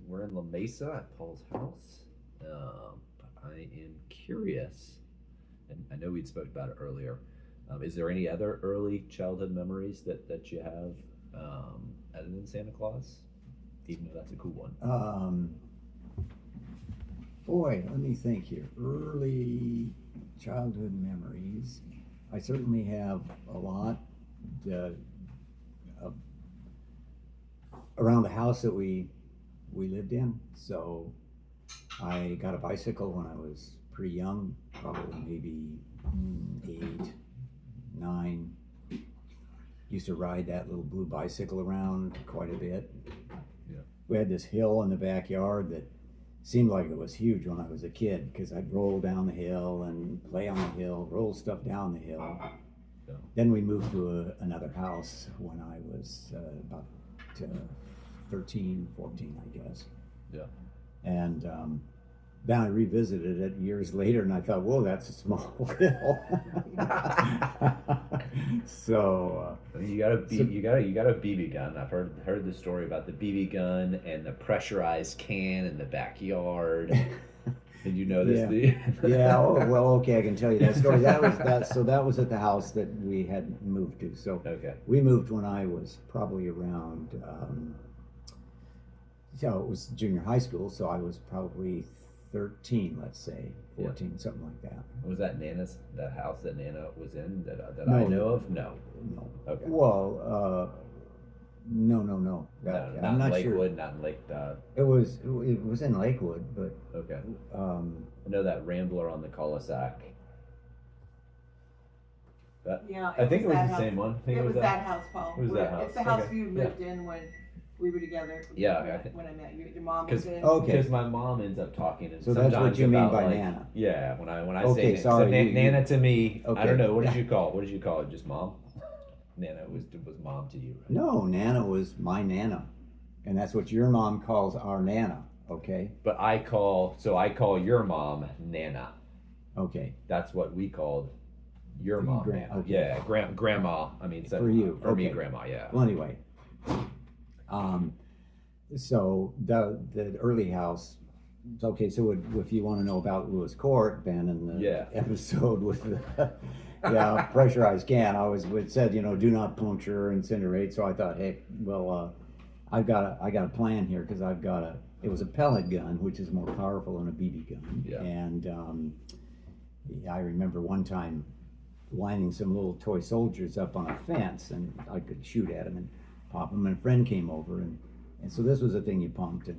we're in La Mesa at Paul's house. I am curious, and I know we'd spoke about it earlier. Is there any other early childhood memories that you have other than Santa Claus? Even though that's a cool one. Boy, let me think here. Early childhood memories. I certainly have a lot. Uh, Around the house that we lived in. So I got a bicycle when I was pretty young, probably maybe 8, 9. Used to ride that little blue bicycle around quite a bit. Yeah. We had this hill in the backyard that seemed like it was huge when I was a kid because I'd roll down the hill and play on the hill, roll stuff down the hill. Yeah. Then we moved to another house when I was about 13, 14, I guess. Yeah. And then I revisited it years later, and I thought, "Whoa, that's a small hill." So you got a BB gun. I've heard the story about the BB gun and the pressurized can in the backyard. Did you know this? Yeah. Oh, well, okay, I can tell you that story. So that was at the house that we had moved to. So okay. We moved when I was probably around. So it was junior high school, so I was probably 13, let's say 14, something like that. Was that that house that Nana was in that No, I know of? No. Okay. Well, no. No, I'm not Lakewood, sure. not in Lake. It was in Lakewood, but okay. I know that Rambler on the cul-de-sac. Yeah, I think it was the house. same one. It was that house, Paul. It was that house. It's the house Okay. you lived in when we were together. Yeah, when I met you, your mom was in. Okay. Because my mom ends up talking, and so that's what you mean about, by like, Nana. Yeah, when I Okay, say sorry, so Nana to me, okay. I don't know. What did you call it? Just mom. Nana was mom to you, right? No, Nana was my Nana, and that's what your mom calls our Nana. Okay. But I call your mom Nana. Okay. That's what we called your mom. Nana. Okay. Yeah, grandma. I mean, for you. For me, Okay. grandma. Yeah. Well, anyway. So the early house. Okay, so if you want to know about Lewis Court, Ben, in the episode with the pressurized can, it said, do not puncture or incinerate. So I thought, hey, well, I got a plan here because it was a pellet gun, which is more powerful than a BB gun. Yeah. And I remember one time lining some little toy soldiers up on a fence, and I could shoot at them and pop them. And a friend came over, and so this was the thing you pumped,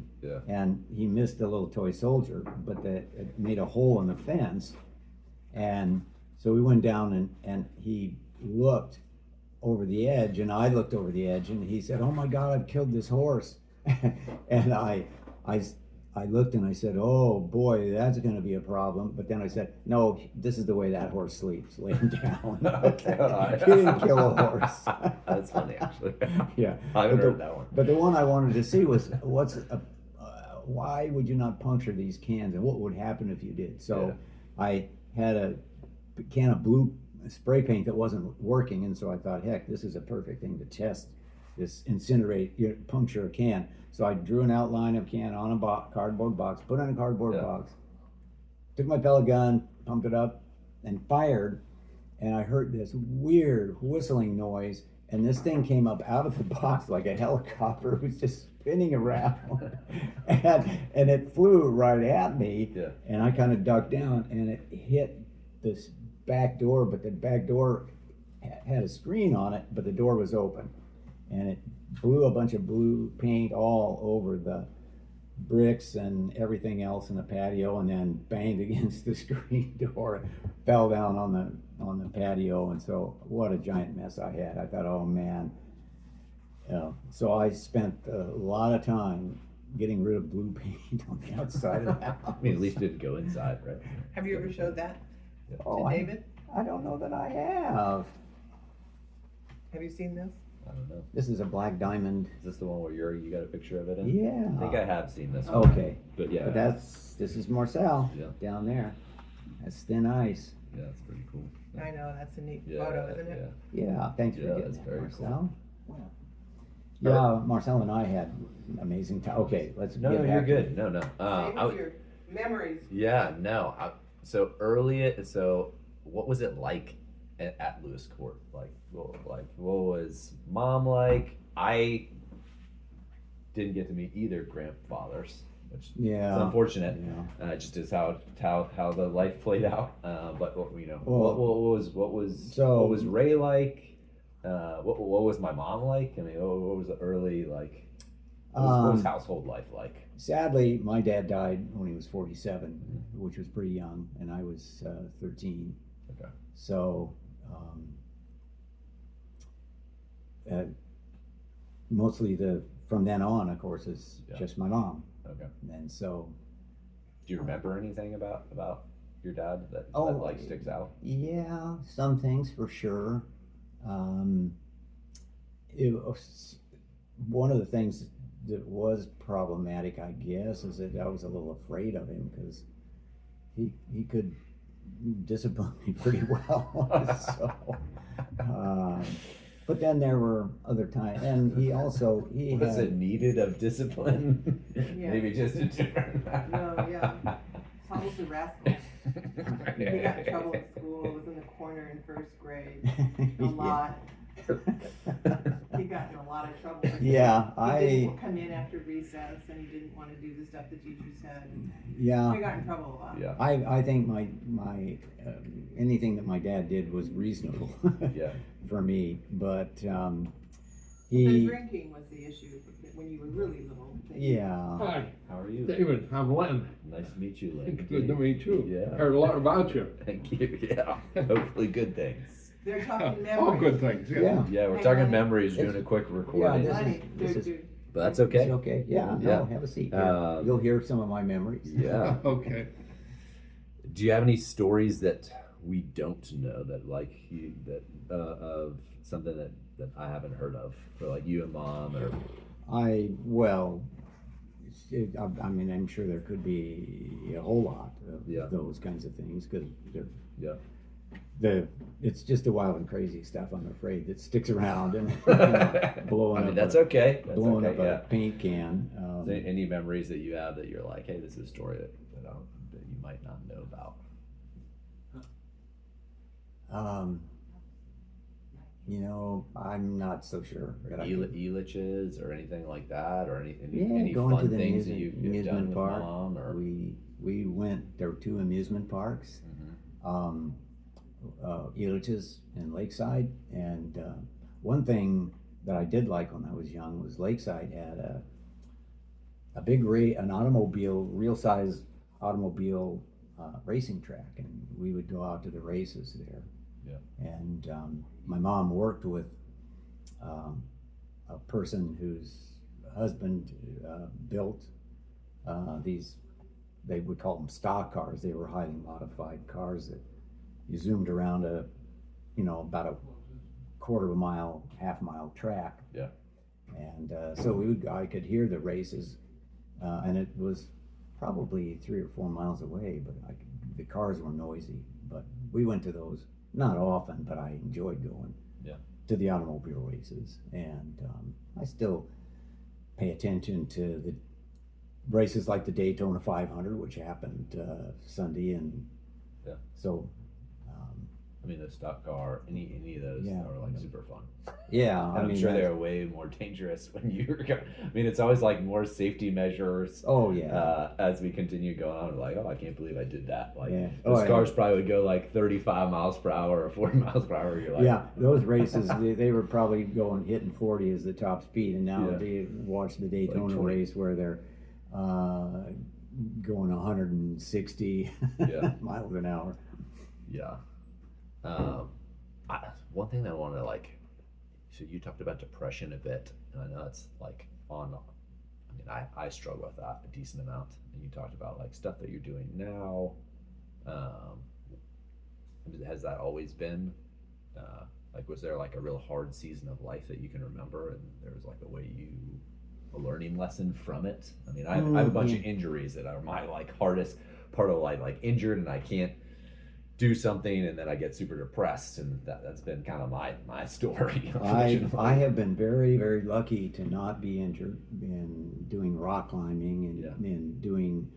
and he missed the little toy soldier, but it made a hole in the fence, and so we went down, and he looked over the edge, and I looked over the edge, and he said, "Oh my God, I've killed this horse," and I looked and I said, "Oh boy, that's going to be a problem." But then I said, "No, this is the way that horse sleeps, laying down." Okay. He didn't kill a horse. That's funny, actually. Yeah, I haven't heard that one. But the one I wanted to see was why would you not puncture these cans, and what would happen if you did? So I had a can of blue spray paint that wasn't working, and so I thought, heck, this is a perfect thing to test this puncture a can. So I drew an outline of can on a cardboard box, put it in a cardboard box, took my pellet gun, pumped it up, and fired, and I heard this weird whistling noise, and this thing came up out of the box like a helicopter. It was just spinning around, and it flew right at me, and I kind of ducked down, and it hit this back door, but the back door had a screen on it, but the door was open, and it blew a bunch of blue paint all over the bricks and everything else in the patio, and then banged against the screen door, fell down on the patio, and so what a giant mess I had. I thought, oh man. So I spent a lot of time getting rid of blue paint on the outside of the house. I mean, at least it didn't go inside, right? Have you ever showed that to David? I don't know that I have. Have you seen this? I don't know. This is a black diamond. Is this the one where you got a picture of it in? Yeah. I think I have seen this one. Okay. But yeah. But this is Marcel down there. That's thin ice. Yeah, that's pretty cool. I know, that's a neat photo, isn't it? Yeah, thanks for getting that's that, very Marcel. cool. Yeah, Marcel and I had amazing time. Okay, let's No, get no, back you're to good. No, no. Same with your memories. Yeah, no. So what was it like at Lewis Court? What was mom like? I didn't get to meet either grandfathers, which is Yeah. unfortunate. Yeah. Just as how the life played out. But Well, what so- was Ray like? What was my mom like? I mean, what was the early like? What was household life like? Sadly, my dad died when he was 47, which was pretty young, and I was 13. Okay. So, mostly from then on, of course, it's just my mom. Okay. And so, do you remember anything about your dad that like sticks out? Yeah, some things for sure. It was one of the things that was problematic, I guess, is that I was a little afraid of him because he could discipline me pretty well. So, but then there were other times, and he was had, it needed of discipline? Yeah. Maybe just a different. No, yeah. Paul's a rascal. He got in trouble at school, was in the corner in first grade, a lot. He got in a lot of trouble. Yeah, He didn't come in after recess, and he didn't want to do the stuff the teacher said. And yeah. he got in trouble a lot. Yeah. I think my anything that my dad did was reasonable. Yeah. For me, but The he drinking was the issue when you were really little. yeah. Hi, How are you? David. I'm Len. Nice to meet you, Lynn. Good to meet you. Yeah. Heard a lot about you. Thank you. Yeah. Hopefully good things. They're talking memories. All good things. Yeah. Yeah. Yeah, we're Hey, talking Lenny. memories, doing a quick recording. this Lenny, this is- But that's okay. It's okay. Yeah. Yeah. No, have a seat. Um, You'll hear some of my memories. Yeah. Okay. Do you have any stories that we don't know of something that I haven't heard of, for like you and mom, or I mean, I'm sure there could be a whole lot of those kinds of things because it's just the wild and crazy stuff, I'm afraid, that sticks around and blowing I mean, up. that's okay. That's blowing okay. up a paint can. Is there any memories that you have that you're like, hey, this is a story that you might not know about? I'm not so sure. Or that I could- Eliches or anything like that, or any Yeah, going fun to the things that you've done amusement with park. mom, or We went. There were 2 amusement parks, Eliches and Lakeside. And one thing that I did like when I was young was Lakeside had a big an automobile, real size automobile racing track, and we would go out to the races there. Yeah. And my mom worked with a person whose husband built these, they would call them stock cars. They were highly modified cars that you zoomed around about a quarter of a mile, half mile track. Yeah. And so I could hear the races, and it was probably 3 or 4 miles away, but the cars were noisy. But we went to those, not often, but I enjoyed going to the automobile races. And I still pay attention to the races like the Daytona 500, which happened Sunday. And so I mean, the stock car, any of those are like super fun. yeah, I'm sure they're way more dangerous when you're going. I mean, it's always like more safety measures. Oh yeah. As we continue going on, we're like, oh, I can't believe I did that. Like those cars probably would go like 35 miles per hour or 40 miles per hour. You're like, those races they were probably hitting 40 as the top speed, and now they watch the Daytona like race where they're going 160 miles an hour. Yeah. One thing that I wanted to so you talked about depression a bit, and I know it's like I struggle with that a decent amount, and you talked about like stuff that you're doing now. Has that always been, was there like a real hard season of life that you can remember, and there was like a learning lesson from it? I mean, I have a bunch of injuries that are my like hardest part of life, like injured and I can't do something and then I get super depressed, and that's been kind of my story. I Unfortunately. have been very, very lucky to not be injured in doing rock climbing and Yeah. in doing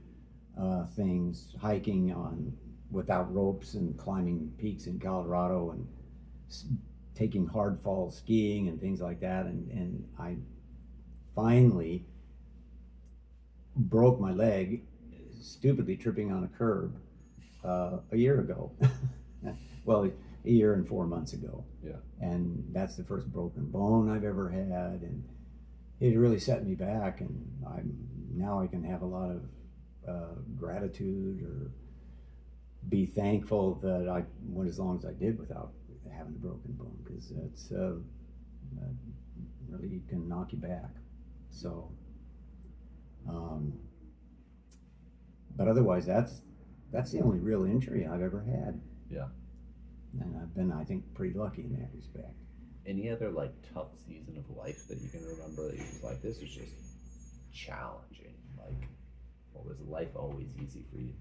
things, hiking on without ropes and climbing peaks in Colorado and s- taking hard fall skiing and things like that. And I finally broke my leg stupidly tripping on a curb a year ago. Well, a year and 4 months ago. Yeah. And that's the first broken bone I've ever had, and it really set me back. And now I can have a lot of gratitude or be thankful that I went as long as I did without having a broken bone, because it's really can knock you back. So, but otherwise, that's the only real injury I've ever had. Yeah. And I've been, I think, pretty lucky in that respect. Any other like tough season of life that you can remember that you was like, this is just challenging? Like, what was life always easy for you?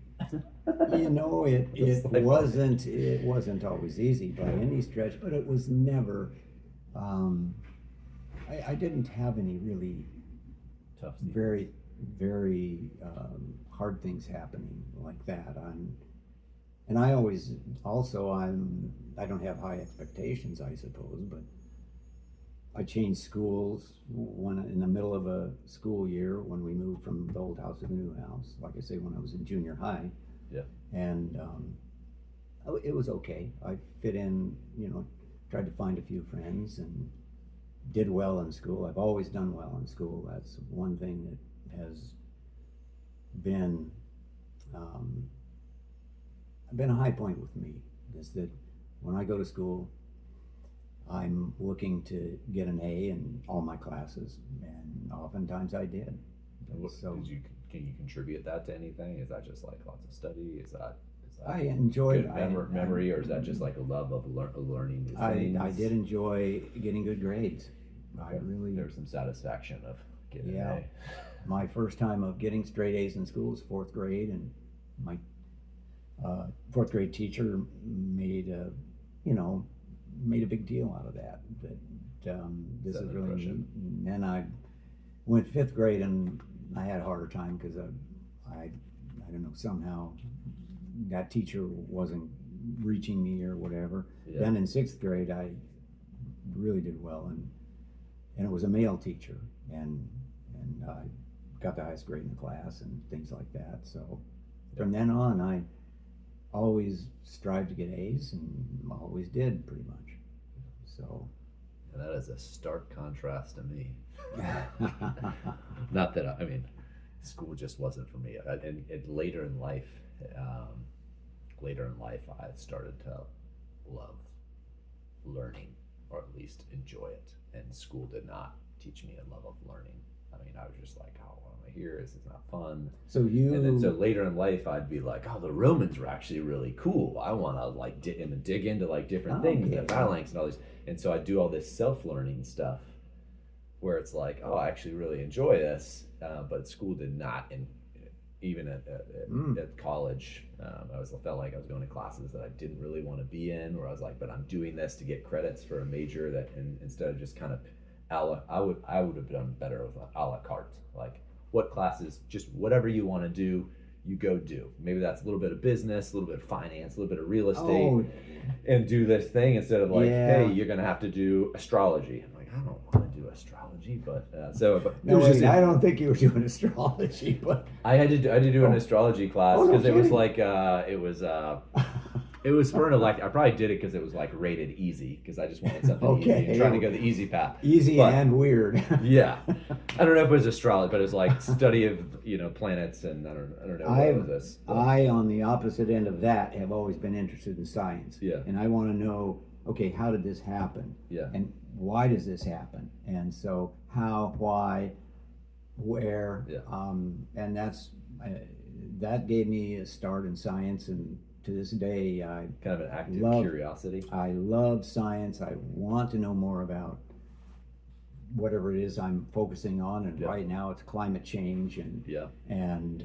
You know, it It's like- wasn't always easy by any stretch, but it was never. I didn't have any really Tough season. very, very hard things happening like that. And I always also I don't have high expectations, I suppose, but I changed schools when in the middle of a school year when we moved from the old house to the new house. Like I say, when I was in junior high. Yeah. And it was okay. I fit in, tried to find a few friends and did well in school. I've always done well in school. That's one thing that has been a high point with me, is that when I go to school, I'm looking to get an A in all my classes, and oftentimes I did. So Can you contribute that to anything? Is that just like lots of study? Is that I enjoyed good memory, or is that just like a love of learning new things? I did enjoy getting good grades. I really. There's some satisfaction of getting Yeah. an My first time of getting straight A's in school was fourth grade, and my fourth grade teacher made a big deal out of that. This Set is an really neat. impression. And then I went fifth grade, and I had a harder time because I don't know, somehow that teacher wasn't reaching me or whatever. Yeah. Then in sixth grade, I really did well, and it was a male teacher, and I got the highest grade in the class and things like that. So from then on, I always strived to get A's, and always did pretty much. So. And that is a stark contrast to me. Not that I mean, school just wasn't for me. And later in life, I started to love learning, or at least enjoy it. And school did not teach me a love of learning. I mean, I was just like, oh, why am I here? This is not fun. So you. And then so later in life, I'd be like, oh, the Romans were actually really cool. I want to like dig into like different things, the phalanx and all these. And so I do all this self-learning stuff, where it's like, oh, I actually really enjoy this. But school did not, and even at college, I felt like I was going to classes that I didn't really want to be in. Where I was like, but I'm doing this to get credits for a major that, and instead of just kind of, I would have done better with a la carte. Like, what classes, just whatever you want to do, you go do. Maybe that's a little bit of business, a little bit of finance, a little bit of real estate, and do this thing instead of like, hey, you're gonna have to do astrology. I'm like, I don't want to do astrology, but No, wait, I don't think you were doing astrology, but I had to do an astrology class because no it was kidding. like it was for an elect. I probably did it because it was like rated easy, because I just wanted something easy and trying to go the easy path. easy But- and weird. Yeah, I don't know if it was astrology, but it was like study of planets, and I don't know what was this. But- I, on the opposite end of that, have always been interested in science. Yeah. And I want to know, okay, how did this happen? Yeah. And why does this happen? And so how, why, where? Yeah. And that gave me a start in science, and to this day, kind of an active curiosity. I love science. I want to know more about whatever it is I'm focusing on, and Yeah. right now it's climate change, and Yeah. and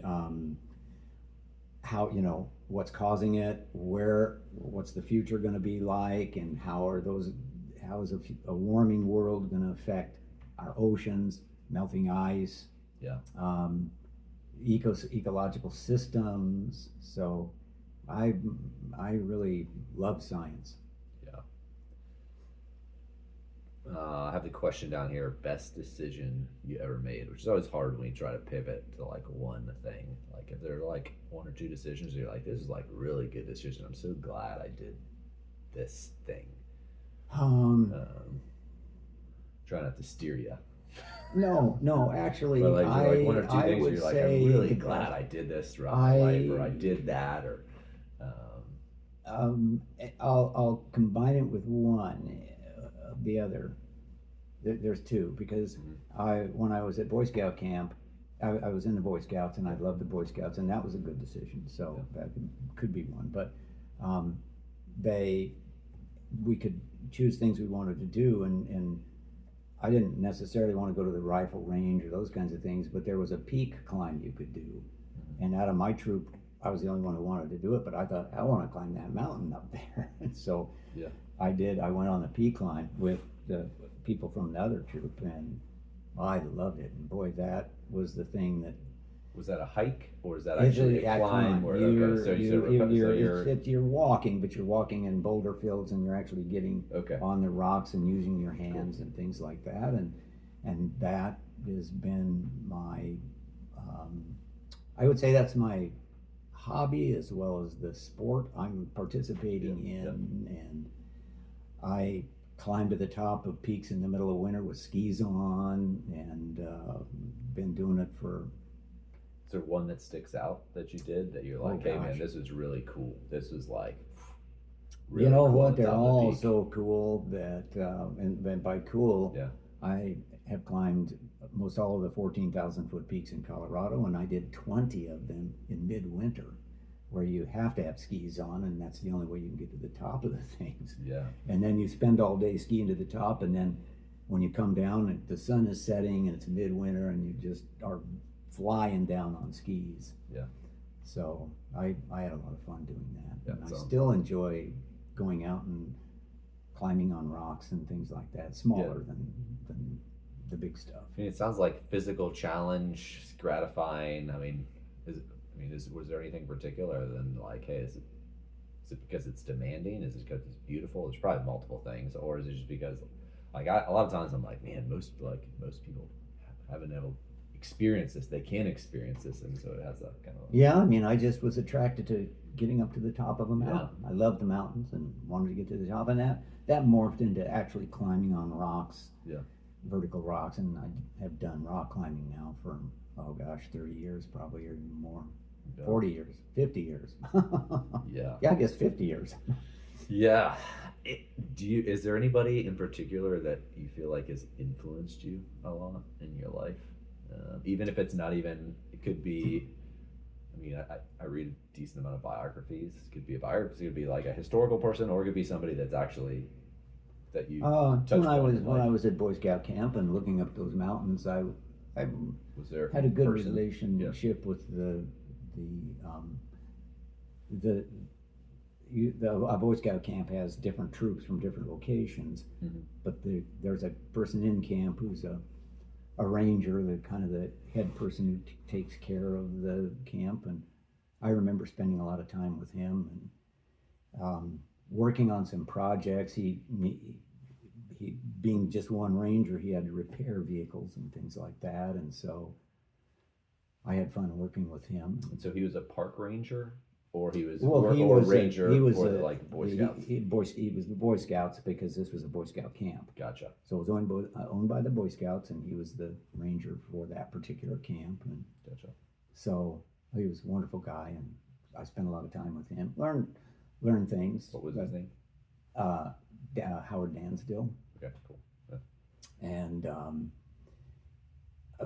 how, what's causing it, what's the future going to be like, and how is a warming world going to affect our oceans, melting ice, Yeah. ecological systems. So I really love science. Yeah. I have the question down here: best decision you ever made, which is always hard when you try to pivot to like one thing. Like if there are like one or two decisions, you're like, this is like really good decision. I'm so glad I did this thing. Um, Try not to steer you. no, actually, But like, you're like one or two I things would you're like, say I'm really that glad I did this throughout my life, or I did that, or I'll combine it with one, the other. There's two, because when I was at Boy Scout camp, I was in the Boy Scouts, and I loved the Boy Scouts, and that was a good decision. So that could be one. But we could choose things we wanted to do, and I didn't necessarily want to go to the rifle range or those kinds of things, but there was a peak climb you could do. And out of my troop, I was the only one who wanted to do it, but I thought, I want to climb that mountain up there. And so I did. I went on the peak climb with the people from the other troop, and I loved it. And boy, that was the thing that. Was that a hike, or is that actually a climb? Or, You're walking, but you're walking in boulder fields, and you're actually getting on the rocks and using your hands and things like that. And that has been my, I would say that's my hobby as well as the sport I'm participating in. And I climbed to the top of peaks in the middle of winter with skis on, and been doing it for. Is there one that sticks out that you did that you're like, hey man, this was really cool. This was like, really cool what? They're all so cool that, and by cool, I have climbed most all of the 14,000 foot peaks in Colorado, and I did 20 of them in midwinter, where you have to have skis on, and that's the only way you can get to the top of the things. Yeah. And then you spend all day skiing to the top, and then when you come down, and the sun is setting, and it's midwinter, and you just are flying down on skis. Yeah. So I had a lot of fun doing that. Yeah, and I still enjoy going out and climbing on rocks and things like that. Smaller than the big stuff. I mean, it sounds like physical challenge, gratifying. I mean, was there anything particular other than like, hey, is it because it's demanding? Is it because it's beautiful? There's probably multiple things, or is it just because, like, a lot of times I'm like, man, most people haven't ever experienced this. They can't experience this, and so it has that kind of. Yeah, I mean, I just was attracted to getting up to the top of a mountain. I loved the mountains and wanted to get to the top, and that morphed into actually climbing on rocks. Yeah. Vertical rocks, and I have done rock climbing now for 30 years probably, or even more. 40 years, 50 years. Yeah, I guess 50 years. Yeah. Is there anybody in particular that you feel like has influenced you a lot in your life? Even if it's not even, it could be, I mean, I read a decent amount of biographies. It could be a biography, it could be like a historical person, or it could be somebody that's actually, that you when I was at Boy Scout camp and looking up those mountains, I had a good relationship with a Boy Scout camp has different troops from different locations, but there's a person in camp who's a ranger, the head person who takes care of the camp, and I remember spending a lot of time with him and working on some projects. He being just one ranger, he had to repair vehicles and things like that, and so I had fun working with him. And so he was a park ranger, or he was ranger. He was for the Boy Scouts. He was the Boy Scouts, because this was a Boy Scout camp. Gotcha. So it was owned by the Boy Scouts, and he was the ranger for that particular camp. And gotcha. So he was a wonderful guy, and I spent a lot of time with him. Learn things. What was his name? Howard Dansdale. Okay, cool. Yeah. And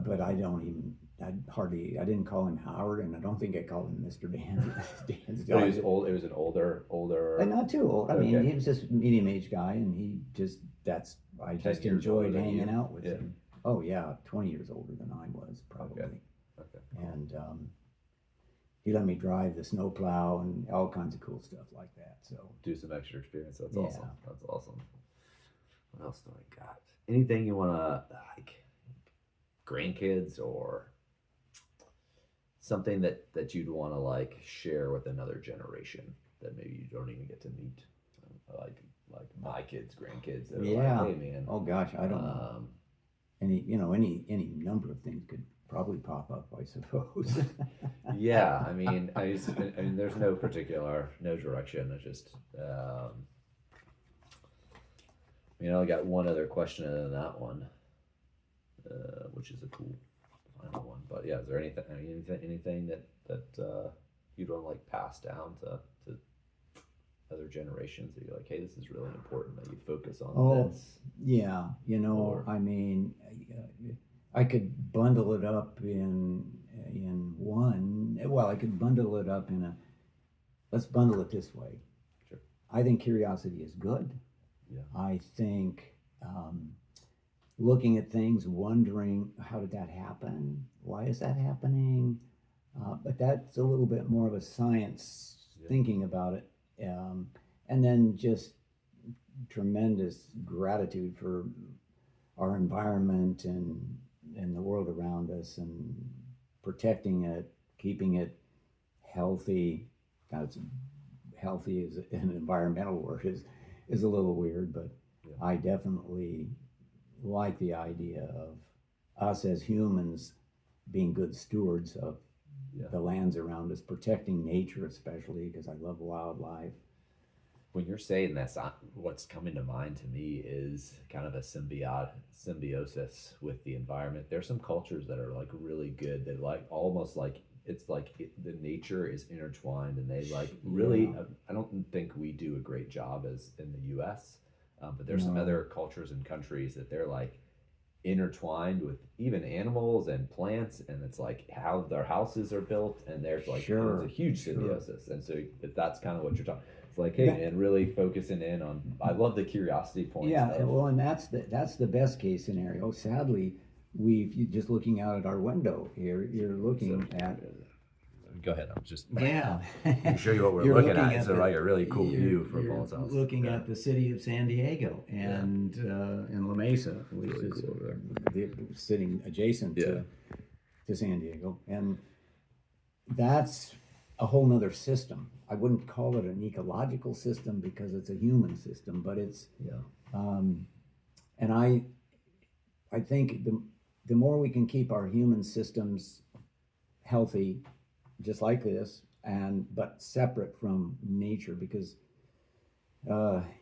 but I didn't call him Howard, and I don't think I called him Mr. Dansdale. So he was old. It was an older. Not too old. I mean, he was just a medium-aged guy, and I just enjoyed hanging out with him. Oh yeah, 20 years older than I was, probably. Okay. And he let me drive the snowplow and all kinds of cool stuff like that. So Do some extra experience. That's Yeah. awesome. That's awesome. What else do I got? Anything you want to like grandkids or something that you'd want to like share with another generation that maybe you don't even get to meet, like my kids, grandkids. That are Yeah. like, hey man, oh gosh, I don't know. Any number of things could probably pop up, I suppose. yeah. I mean, there's no direction. It's just, I only got one other question in that one, which is a cool final one. But yeah, is there anything that you'd want to like pass down to other generations that you're like, hey, this is really important that you focus on this? Yeah, Or- I mean, I could bundle it up in one. Well, I could bundle it up in a. Let's bundle it this way. Sure. I think curiosity is good. Yeah. I think looking at things, wondering how did that happen? Why is that happening? But that's a little bit more of a science Yeah. thinking about it. And then just tremendous gratitude for our environment and the world around us and protecting it, keeping it healthy. That's healthy is an environmental word is a little weird, but Yeah. I definitely like the idea of us as humans being good stewards of Yeah. the lands around us, protecting nature especially because I love wildlife. When you're saying this, what's coming to mind to me is kind of a symbiosis with the environment. There's some cultures that are like really good. They like almost like it's like the nature is intertwined, and they like really. Yeah. I don't think we do a great job as in the U.S. But there's some No. other cultures and countries that they're like intertwined with even animals and plants, and it's like how their houses are built, and there's like Sure, it's a huge sure. symbiosis. And so if that's kind of what you're talking. It's like, hey That- man, really focusing in on. I love the curiosity point. Yeah, well, and that's the best case scenario. Sadly, just looking out at our window here, you're looking at. Go ahead. I'm just. Yeah. Show you what we're You're looking at. It's the- like a really cool you're- view from you're Paul's house. Looking Yeah. at the city of San Diego and in La Mesa, which really is cool over sitting adjacent Yeah. to San Diego, and that's a whole nother system. I wouldn't call it an ecological system because it's a human system, but it's Yeah. and I think the more we can keep our human systems healthy, just like this, but separate from nature, because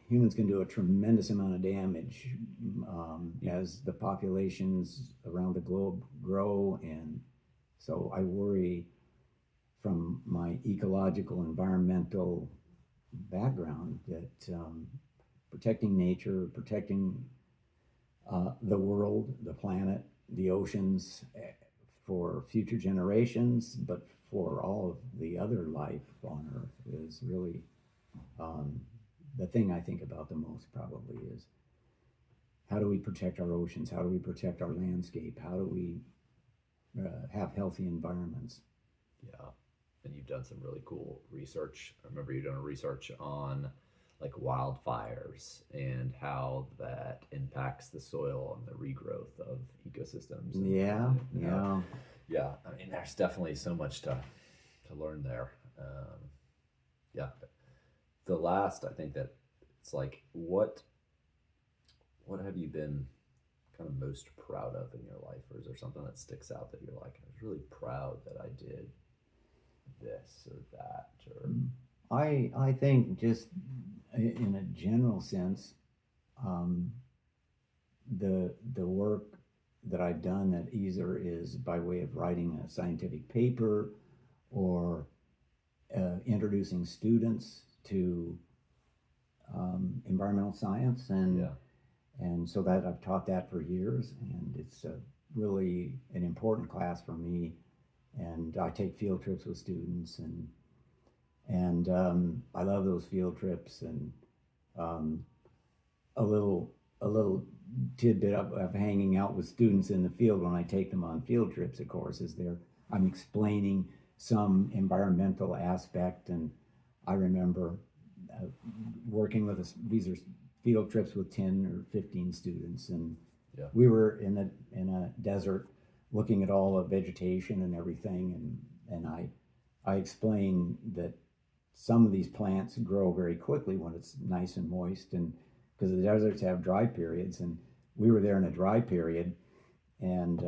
humans can do a tremendous amount of damage as the populations around the globe grow, and so I worry from my ecological environmental background that protecting nature, protecting the world, the planet, the oceans for future generations, but for all of the other life on Earth is really the thing I think about the most. Probably is how do we protect our oceans? How do we protect our landscape? How do we have healthy environments? Yeah. And you've done some really cool research. I remember you doing research on like wildfires and how that impacts the soil and the regrowth of ecosystems. And, Yeah, you yeah. know, yeah. I mean, there's definitely so much to learn there. Yeah. The last, I think that it's like, what have you been kind of most proud of in your life, or is there something that sticks out that you're like, I was really proud that I did this or that, or I think just in a general sense, the work that I've done that either is by way of writing a scientific paper or introducing students to environmental science, and so that I've taught that for years, and it's really an important class for me. And I take field trips with students, and I love those field trips. And a little tidbit of hanging out with students in the field when I take them on field trips, of course, is I'm explaining some environmental aspect. And I remember working with these are field trips with 10 or 15 students, and Yeah. we were in a desert looking at all the vegetation and everything, and I explained that some of these plants grow very quickly when it's nice and moist, and because the deserts have dry periods, and we were there in a dry period, and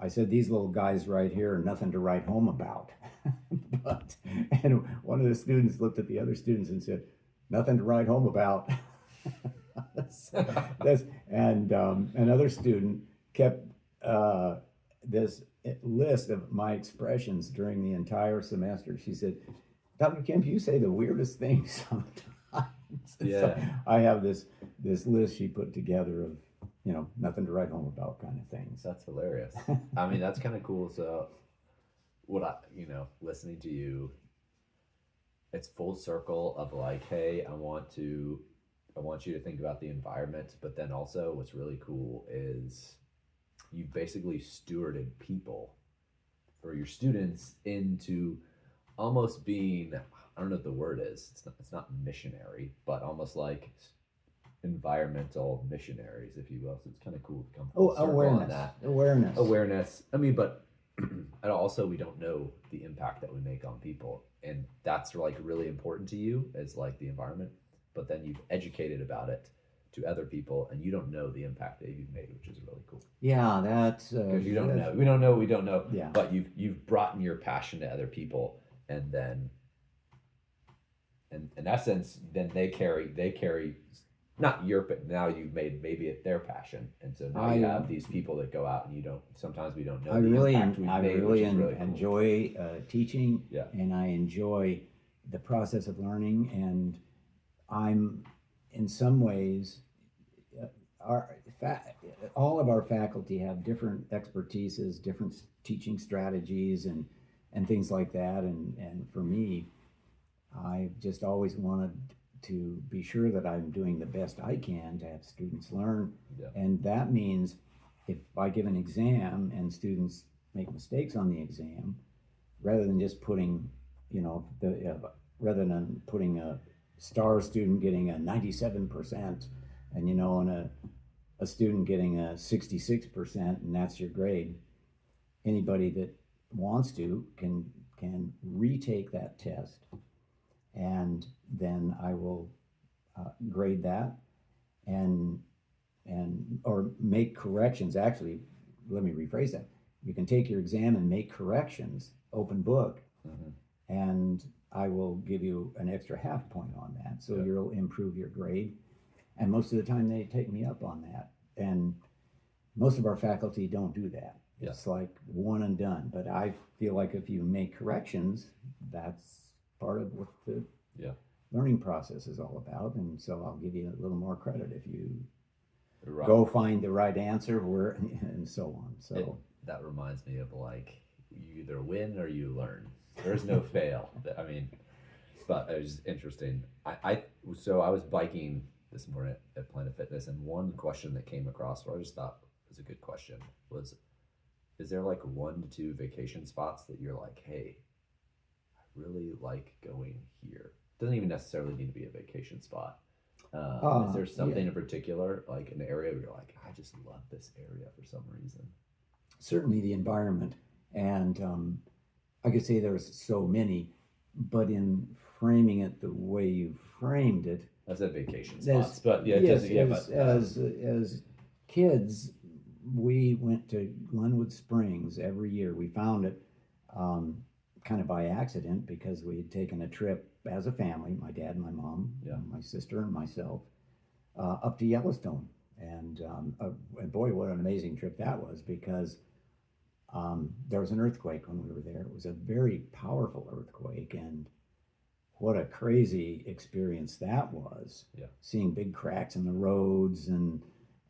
I said, these little guys right here are nothing to write home about. And one of the students looked at the other students and said, nothing to write home about. And another student kept this list of my expressions during the entire semester. She said, Dr. Kemp, you say the weirdest things sometimes. Yeah. So I have this list she put together of, nothing to write home about kind of things. That's hilarious. I mean, that's kind of cool. So listening to you, it's full circle of like, hey, I want you to think about the environment, but then also what's really cool is you basically stewarded people for your students into almost being, I don't know what the word is, it's not missionary, but almost like environmental missionaries, if you will. So it's kind of cool to come full circle on that. Awareness. I mean, but and also we don't know the impact that we make on people, and that's like really important to you as like the environment, but then you've educated about it to other people, and you don't know the impact that you've made, which is really cool. Yeah, that's because you don't know. We don't know. Yeah. But you've brought in your passion to other people, and then, and in essence, then they carry not your, but now you've made maybe it their passion, and so now you have these people that go out, and we don't know. I really enjoy teaching, yeah. And I enjoy the process of learning, and I'm in some ways all of our faculty have different expertises, different teaching strategies, and things like that, and for me, I just always wanted to be sure that I'm doing the best I can to have students learn. Yeah. And that means if I give an exam and students make mistakes on the exam, rather than just putting, rather than putting a star student getting a 97% and, and a student getting a 66% and that's your grade, anybody that wants to can retake that test, and then I will grade that and or make corrections. Actually, let me rephrase that. You can take your exam and make corrections, open book, and I will give you an extra half point on that. So you'll improve your grade. And most of the time they take me up on that. And most of our faculty don't do that. Yeah. It's like one and done. But I feel like if you make corrections, that's part of what the learning process is all about. And so I'll give you a little more credit if you go find the right answer and so on. So that reminds me of like, you either win or you learn. There's no fail. I mean, but it was interesting. So I was biking this morning at Planet Fitness, and one question that came across, what I just thought was a good question, was, is there like 1 to 2 vacation spots that you're like, hey, I really like going here? Doesn't even necessarily need to be a vacation spot. Is there something in particular, like an area where you're like, I just love this area for some reason? Certainly the environment, and I could say there's so many, but in framing it the way you framed it, I said vacation spots, but as kids, we went to Glenwood Springs every year. We found it kind of by accident because we had taken a trip as a family, my dad and my mom, my sister and myself, up to Yellowstone. And boy, what an amazing trip that was, because there was an earthquake when we were there. It was a very powerful earthquake, and what a crazy experience that was. Yeah. Seeing big cracks in the roads and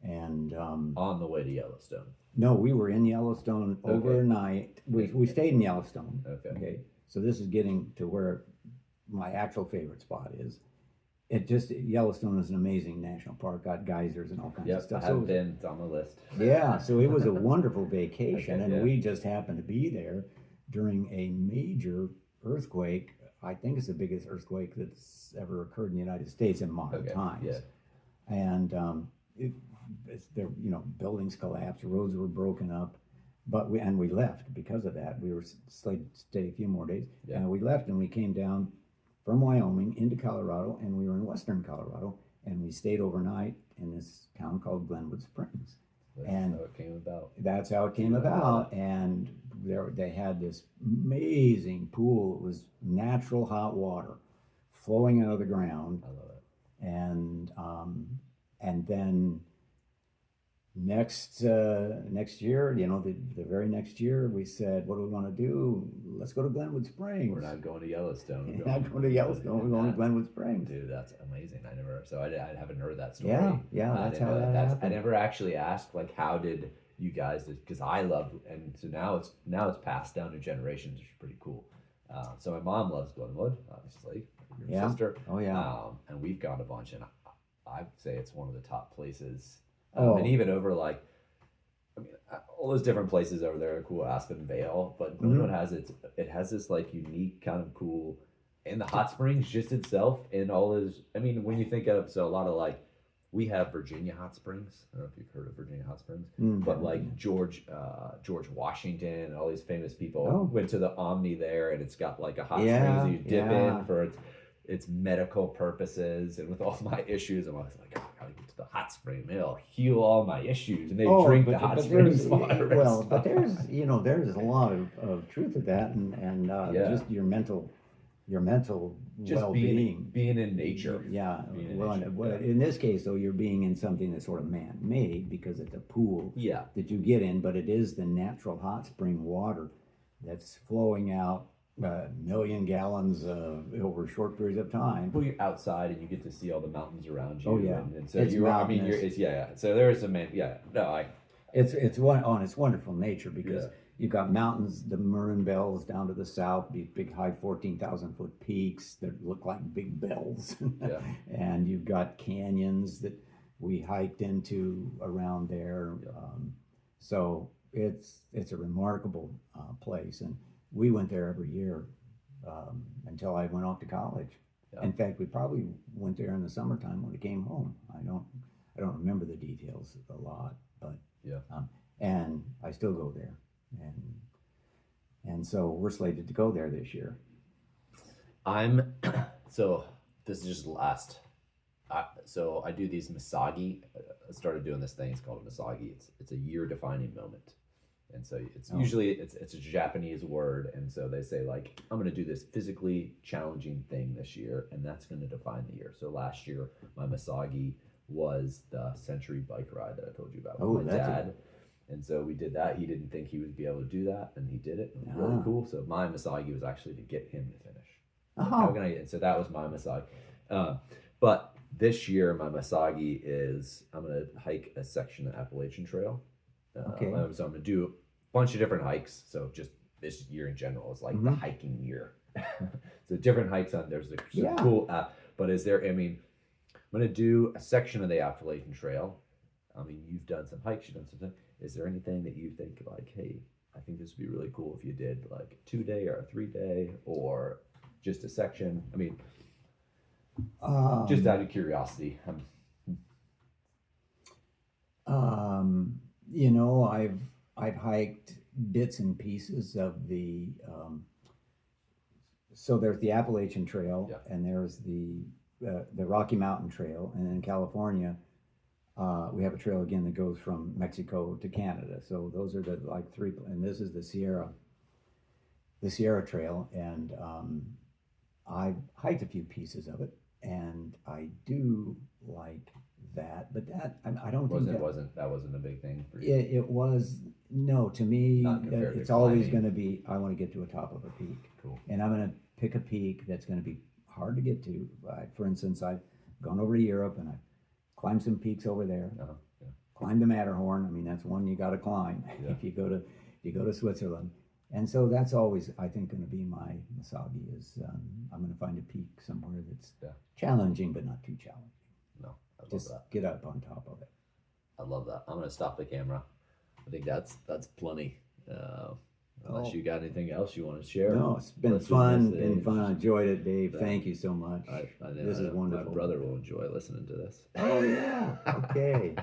on the way to Yellowstone. No, we were in Yellowstone overnight. We stayed in Yellowstone. Okay. So this is getting to where my actual favorite spot is. Yellowstone is an amazing national park, got geysers and all kinds of stuff. I haven't been, it's on the list. Yeah, so it was a wonderful vacation, and we just happened to be there. during a major earthquake. I think it's the biggest earthquake that's ever occurred in the United States in modern times. Yeah. And there, buildings collapsed, roads were broken up, but we left because of that. We were slated to stay a few more days, and we left, and we came down from Wyoming into Colorado, and we were in western Colorado, and we stayed overnight in this town called Glenwood Springs. That's And how it came about. That's how it came about. And they had this amazing pool. It was natural hot water flowing out of the ground. I love it. And then next year, the very next year, we said, what do we want to do? Let's go to Glenwood Springs. We're not going to Yellowstone. We're not going to Yellowstone. We're going to Glenwood Springs. Dude, that's amazing. I haven't heard that story. Yeah, that's how that happened. I never actually asked, like, how did you guys, because I love, and so now it's passed down to generations, which is pretty cool. So my mom loves Glenwood, obviously, your sister. Oh, yeah. And we've gone a bunch, and I'd say it's one of the top places. Oh. And even over, like, all those different places over there are cool, Aspen Vale, but Glenwood has this like unique kind of cool, and the hot springs just itself, and all those, when you think of, so a lot of, like, we have Virginia hot springs. I don't know if you've heard of Virginia hot springs, but like George Washington and all these famous people went to the Omni there, and it's got like a hot springs that you dip in for its medical purposes. And with all my issues, I'm always like, oh, I gotta get to the hot spring. It'll heal all my issues. And they drink the hot springs water. Well, but there's a lot of truth to that, and just your mental just well-being, being in nature. Yeah. Well, in this case, though, you're being in something that's sort of man-made because it's a pool that you get in, but it is the natural hot spring water that's flowing out. 1 million gallons over short periods of time. Well, you're outside and you get to see all the mountains around you. Oh yeah, and so So there is it's wonderful nature because you've got mountains, the Marin Bells down to the south, these big high 14,000 foot peaks that look like big bells, and you've got canyons that we hiked into around there. So it's a remarkable place, and we went there every year until I went off to college. Yeah. In fact, we probably went there in the summertime when we came home. I don't remember the details a lot, but and I still go there, and so we're slated to go there this year. So this is just last. So I do these Misagi. I started doing this thing. It's called a Misagi. It's a year defining moment. And so it's usually it's a Japanese word, and so they say, like, I'm going to do this physically challenging thing this year, and that's going to define the year. So last year, my Misagi was the century bike ride that I told you about with my dad. And so we did that. He didn't think he would be able to do that, and he did it. It was really cool. So my Misagi was actually to get him to finish. And so that was my Misagi. But this year, my Misagi is I'm going to hike a section of Appalachian Trail. So I'm going to do a bunch of different hikes. So just this year in general is like the hiking year. So different hikes on there's a cool app. But is there? I'm going to do a section of the Appalachian Trail. You've done some hikes. You've done some. Is there anything that you think like, hey, I think this would be really cool if you did like a 2-day or a 3-day or just a section? Just out of curiosity. I've hiked bits and pieces of the so there's the Appalachian Trail and there's the Rocky Mountain Trail, and in California we have a trail again that goes from Mexico to Canada. So those are the like three, and this is the Sierra Trail, and I've hiked a few pieces of it, and I do like that, but that I don't think that wasn't a big thing for you. It was to me. It's always going to be. I want to get to a top of a peak. Cool. And I'm going to pick a peak that's going to be hard to get to. For instance, I've gone over to Europe and I've climbed some peaks over there. Climbed the Matterhorn. That's one you got to climb if you go to Switzerland. And so that's always, I think, going to be my Misagi is I'm going to find a peak somewhere that's challenging but not too challenging. No, I love just that. Get up on top of it. I love that. I'm going to stop the camera. I think that's plenty. Unless Oh. you got anything else you want to share. No, it's been Let's do fun. this Been thing. fun. I enjoyed it, Dave. Yeah. Thank you so much. I know, This is wonderful. My brother will enjoy listening to this. Oh yeah. Okay.